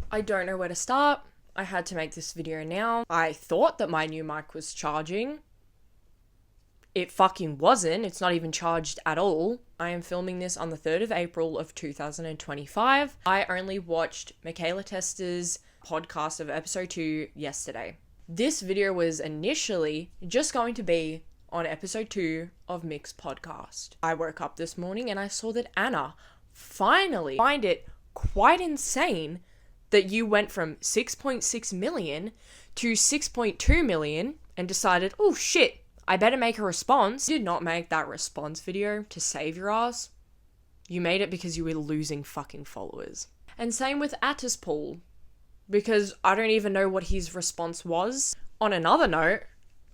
I don't know where to start. I had to make this video now. I thought that my new mic was charging. It fucking wasn't. It's not even charged at all. I am filming this on the 3rd of April of 2025. I only watched Michaela Tester's podcast of episode 2 yesterday. This video was initially just going to be on episode 2 of Mick's podcast. I woke up this morning and I saw that Anna finally find it quite insane that you went from 6.6 million to 6.2 million and decided, oh shit, I better make a response. You did not make that response video to save your ass. You made it because you were losing fucking followers. And same with Attis Paul, because I don't even know what his response was. On another note,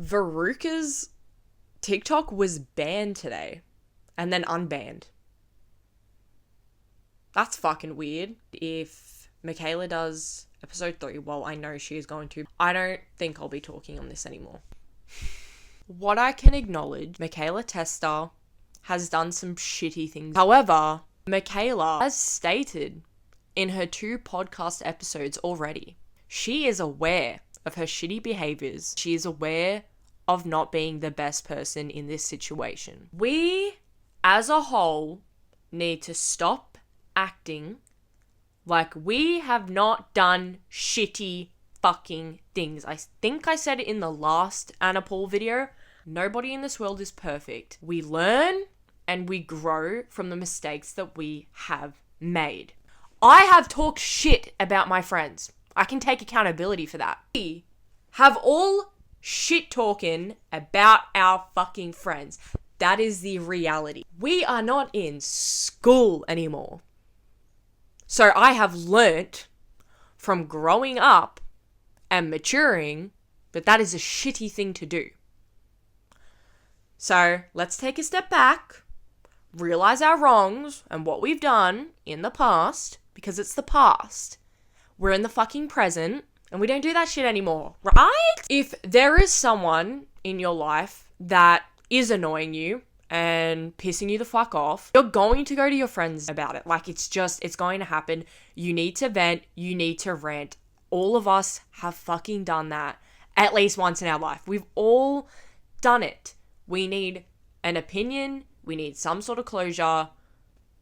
Veruca's TikTok was banned today and then unbanned. That's fucking weird. If Michaela does episode 3, well, I know she is going to, I don't think I'll be talking on this anymore. What I can acknowledge, Michaela Tester has done some shitty things. However, Michaela has stated in her 2 podcast episodes already, she is aware of her shitty behaviors. She is aware of not being the best person in this situation. We, as a whole, need to stop acting like we have not done shitty fucking things. I think I said it in the last Anna Paul video. Nobody in this world is perfect. We learn and we grow from the mistakes that we have made. I have talked shit about my friends. I can take accountability for that. We have all shit talking about our fucking friends. That is the reality. We are not in school anymore. So I have learnt from growing up and maturing that that is a shitty thing to do. So let's take a step back, realize our wrongs and what we've done in the past, because it's the past. We're in the fucking present and we don't do that shit anymore, right? If there is someone in your life that is annoying you and pissing you the fuck off, you're going to go to your friends about it. Like, it's going to happen. You need to vent. You need to rant. All of us have fucking done that at least once in our life. We've all done it. We need an opinion. We need some sort of closure.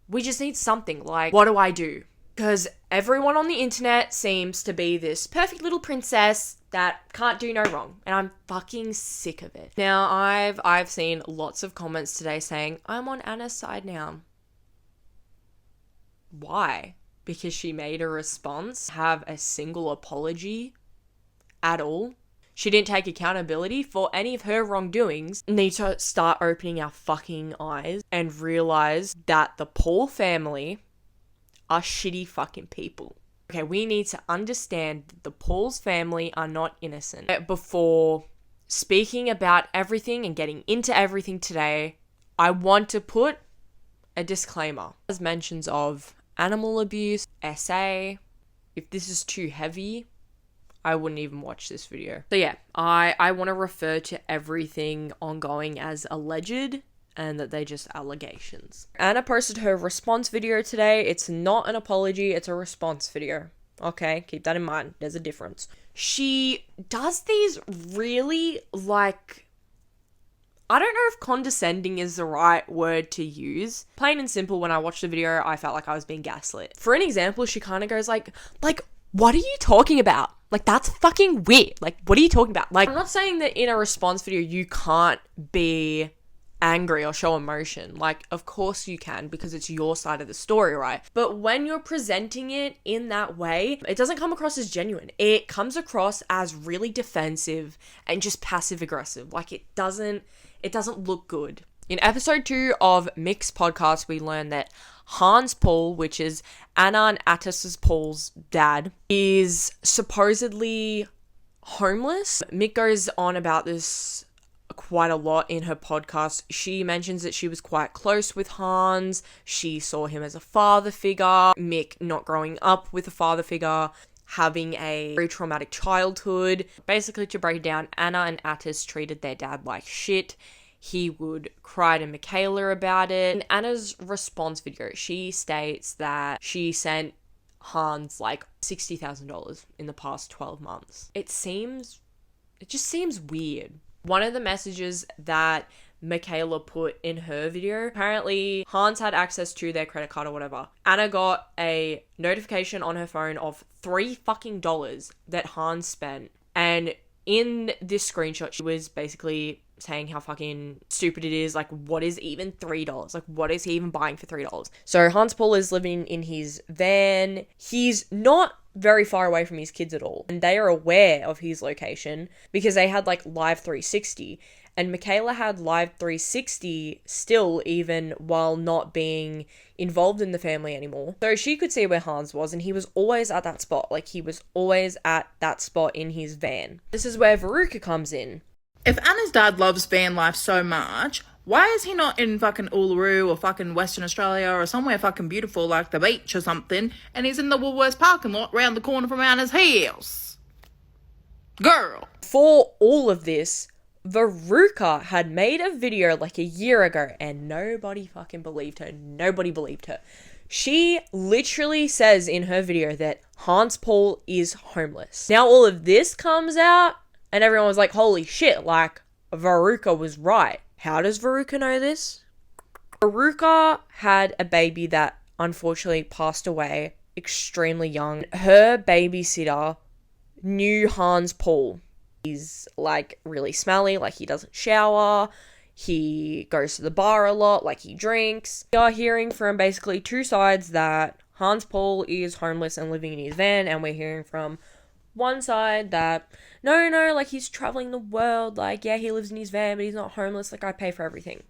We just need something. Like, what do I do? Because everyone on the internet seems to be this perfect little princess that can't do no wrong. And I'm fucking sick of it. Now, I've seen lots of comments today saying, I'm on Anna's side now. Why? Because she made a response, have a single apology at all. She didn't take accountability for any of her wrongdoings. Need to start opening our fucking eyes and realize that the Paul family are shitty fucking people. Okay, we need to understand that the Paul's family are not innocent. Before speaking about everything and getting into everything today, I want to put a disclaimer. As mentions of animal abuse, SA, if this is too heavy, I wouldn't even watch this video. So yeah, I want to refer to everything ongoing as alleged and that they're just allegations. Anna posted her response video today. It's not an apology, it's a response video. Okay, keep that in mind. There's a difference. She does these really, like, I don't know if condescending is the right word to use. Plain and simple, when I watched the video, I felt like I was being gaslit. For an example, she kind of goes like, what are you talking about? Like, that's fucking weird. Like, what are you talking about? Like, I'm not saying that in a response video you can't be angry or show emotion. Like, of course you can, because it's your side of the story, right? But when you're presenting it in that way, it doesn't come across as genuine. It comes across as really defensive and just passive aggressive. Like, it doesn't look good. In episode 2 of Mick's podcast, we learned that Hans Paul, which is Anna and Attis Paul's dad, is supposedly homeless. Mick goes on about this quite a lot in her podcast. She mentions that she was quite close with Hans. She saw him as a father figure. Mick not growing up with a father figure, having a very traumatic childhood. Basically, to break it down, Anna and Attis treated their dad like shit. He would cry to Michaela about it. In Anna's response video, she states that she sent Hans like $60,000 in the past 12 months. It just seems weird. One of the messages that Michaela put in her video, apparently Hans had access to their credit card or whatever. Anna got a notification on her phone of $3 that Hans spent. And in this screenshot, she was basically saying how fucking stupid it is. Like, what is even $3? Like, what is he even buying for $3? So Hans Paul is living in his van. He's not very far away from his kids at all. And they are aware of his location because they had like Live 360. And Michaela had Live 360 still, even while not being involved in the family anymore. So she could see where Hans was, and he was always at that spot. Like, he was always at that spot in his van. This is where Veruca comes in. If Anna's dad loves van life so much, why is he not in fucking Uluru or fucking Western Australia or somewhere fucking beautiful like the beach or something, and he's in the Woolworths parking lot round the corner from Anna's house? Girl. For all of this, Veruca had made a video like a year ago and nobody fucking believed her. Nobody believed her. She literally says in her video that Hans Paul is homeless. Now all of this comes out and everyone was like, holy shit, like, Veruca was right. How does Veruca know this? Veruca had a baby that unfortunately passed away extremely young. Her babysitter knew Hans Paul. He's like really smelly, like he doesn't shower, he goes to the bar a lot, like he drinks. We are hearing from basically two sides that Hans Paul is homeless and living in his van, and we're hearing from one side that no, like he's traveling the world, like yeah, he lives in his van, but he's not homeless, like I pay for everything.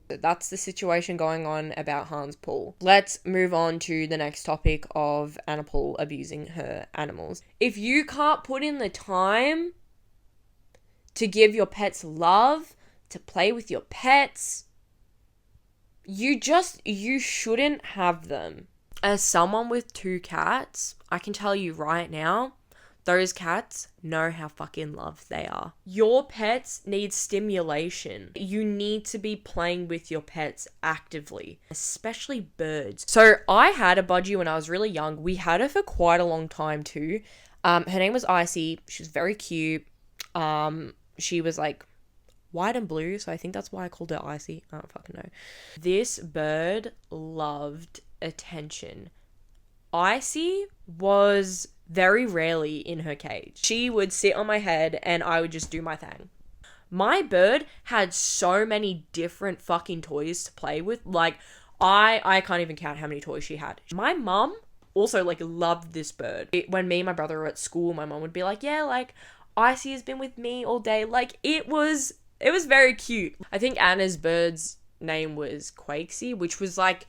That's the situation going on about Hans Paul. Let's move on to the next topic of Anna Paul abusing her animals. If you can't put in the time to give your pets love, to play with your pets, you shouldn't have them. As someone with 2 cats, I can tell you right now, those cats know how fucking loved they are. Your pets need stimulation. You need to be playing with your pets actively, especially birds. So I had a budgie when I was really young. We had her for quite a long time too. Her name was Icy. She was very cute. She was like white and blue, so I think that's why I called her Icy. I don't fucking know. This bird loved attention. Icy was very rarely in her cage. She would sit on my head and I would just do my thing. My bird had so many different fucking toys to play with. Like, I can't even count how many toys she had. My mum also like loved this bird. When me and my brother were at school, my mum would be like, yeah, like Icy has been with me all day. Like, it was very cute. I think Anna's bird's name was Quakesy, which was like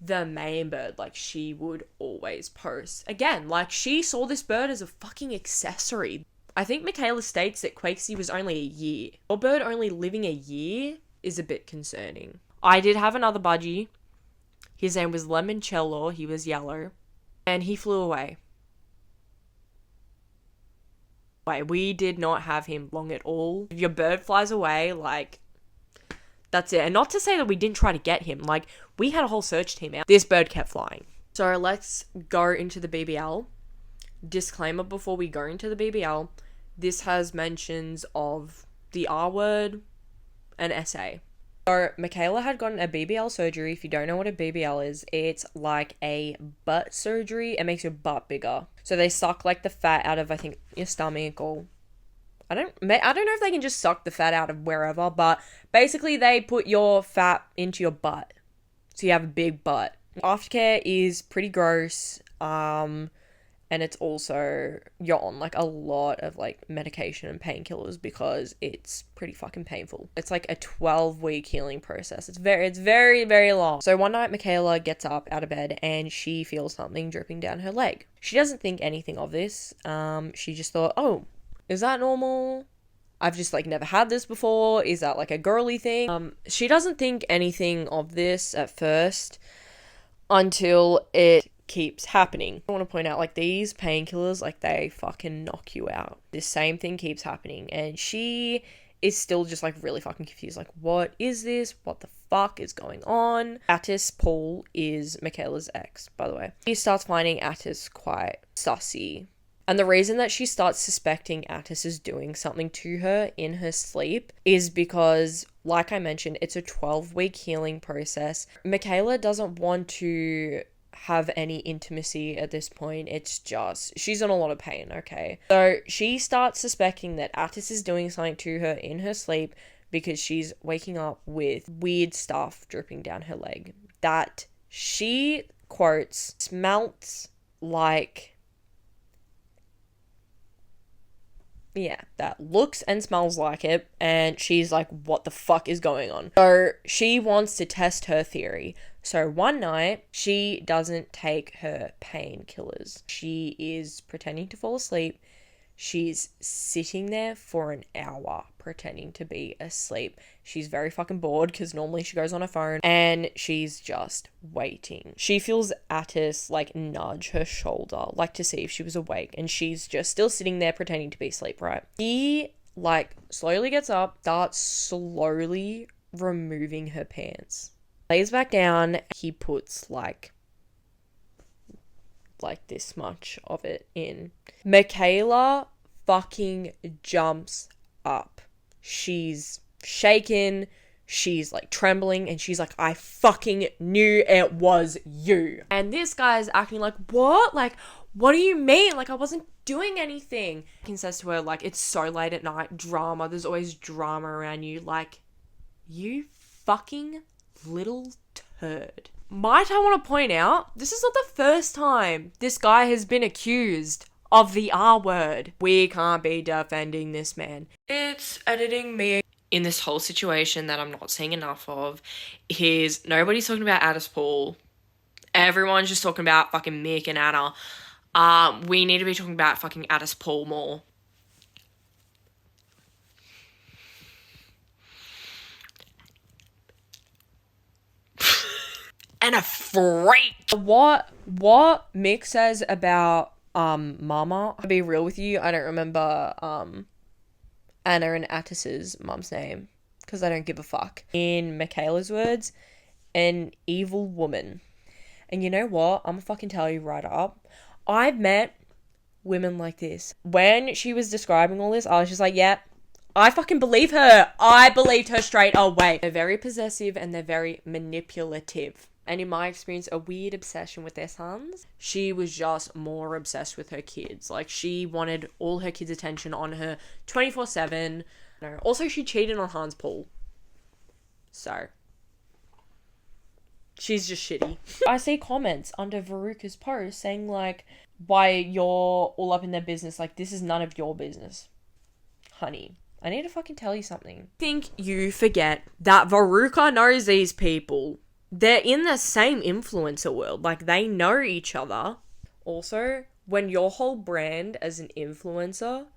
the main bird. Like, she would always post. Again, like, she saw this bird as a fucking accessory. I think Michaela states that Quakesy was only a year. Your bird only living a year is a bit concerning. I did have another budgie. His name was Limoncello. He was yellow. And he flew away. We did not have him long at all. If your bird flies away, like, that's it. And not to say that we didn't try to get him. Like, we had a whole search team out. This bird kept flying. So let's go into the BBL. Disclaimer before we go into the BBL. This has mentions of the R word and SA. So Michaela had gotten a BBL surgery. If you don't know what a BBL is, it's like a butt surgery. It makes your butt bigger. So they suck like the fat out of, I think, your stomach, or I don't know if they can just suck the fat out of wherever, but basically they put your fat into your butt. So you have a big butt. Aftercare is pretty gross. And it's also, you're on like a lot of like medication and painkillers because it's pretty fucking painful. It's like a 12-week healing process. It's very, very long. So one night Michaela gets up out of bed and she feels something dripping down her leg. She doesn't think anything of this. She just thought, oh, is that normal? I've just like never had this before. Is that like a girly thing? She doesn't think anything of this at first until it keeps happening. I want to point out, like, these painkillers, like, they fucking knock you out. This same thing keeps happening, and she is still just like really fucking confused. Like, what is this? What the fuck is going on? Attis Paul is Michaela's ex, by the way. She starts finding Attis quite sussy. And the reason that she starts suspecting Attis is doing something to her in her sleep is because, like I mentioned, it's a 12-week healing process. Michaela doesn't want to have any intimacy at this point. It's just, she's in a lot of pain, okay? So she starts suspecting that Attis is doing something to her in her sleep because she's waking up with weird stuff dripping down her leg that she, quotes, smelt like... Yeah, that looks and smells like it, and she's like, what the fuck is going on? So she wants to test her theory. So one night, she doesn't take her painkillers. She is pretending to fall asleep. She's sitting there for an hour pretending to be asleep. She's very fucking bored because normally she goes on her phone, and she's just waiting. She feels Attis like nudge her shoulder, like to see if she was awake, and she's just still sitting there pretending to be asleep, right? He like slowly gets up, starts slowly removing her pants, lays back down. He puts like this much of it in. Michaela fucking jumps up. She's shaken. She's like trembling, and she's like, I fucking knew it was you. And this guy's acting like, what? Like, what do you mean? Like, I wasn't doing anything. He says to her, like, it's so late at night, drama. There's always drama around you. Like, you fucking little turd. Might I want to point out, this is not the first time this guy has been accused of the R word. We can't be defending this man. It's editing me. In this whole situation that I'm not seeing enough of is nobody's talking about Attis Paul. Everyone's just talking about fucking Mick and Anna. We need to be talking about fucking Attis Paul more. And a freak. What Mick says about Mama, to be real with you, I don't remember Anna and Attis's mum's name because I don't give a fuck. In Michaela's words, an evil woman. And you know what? I'm gonna fucking tell you right up. I've met women like this. When she was describing all this, I was just like, yeah, I fucking believe her. I believed her straight away. They're very possessive and they're very manipulative. And in my experience, a weird obsession with their sons. She was just more obsessed with her kids. Like, she wanted all her kids' attention on her 24/7. No. Also, she cheated on Hans Paul. So, she's just shitty. I see comments under Veruca's post saying, like, why you're all up in their business. Like, this is none of your business. Honey, I need to fucking tell you something. I think you forget that Veruca knows these people. They're in the same influencer world. Like, they know each other. Also, when your whole brand as an influencer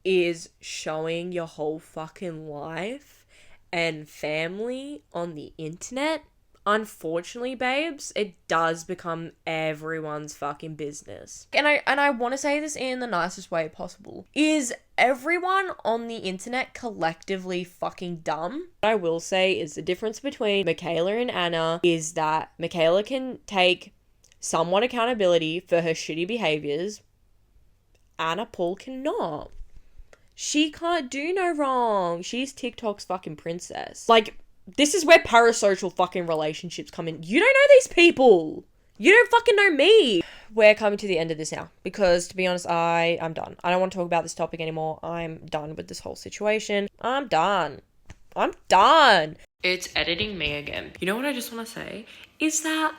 is showing your whole fucking life and family on the internet, unfortunately, babes, it does become everyone's fucking business. And I want to say this in the nicest way possible. Is everyone on the internet collectively fucking dumb? What I will say is the difference between Michaela and Anna is that Michaela can take somewhat accountability for her shitty behaviors. Anna Paul cannot. She can't do no wrong. She's TikTok's fucking princess. Like, this is where parasocial fucking relationships come in. You don't know these people. You don't fucking know me. We're coming to the end of this now because, to be honest, I'm done. I don't want to talk about this topic anymore. I'm done with this whole situation. I'm done. It's editing me again. You know what I just want to say? Is that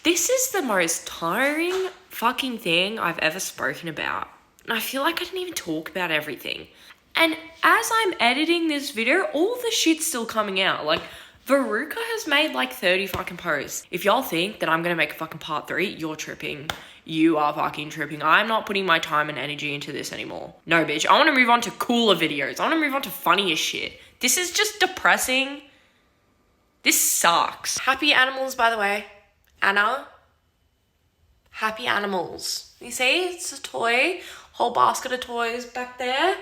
this is the most tiring fucking thing I've ever spoken about. And I feel like I didn't even talk about everything. And as I'm editing this video, all the shit's still coming out. Like, Veruca has made like 30 fucking posts. If y'all think that I'm gonna make a fucking part 3, you're tripping. You are fucking tripping. I'm not putting my time and energy into this anymore. No, bitch. I want to move on to cooler videos. I want to move on to funnier shit. This is just depressing. This sucks. Happy animals, by the way. Anna. Happy animals. You see? It's a toy. Whole basket of toys back there.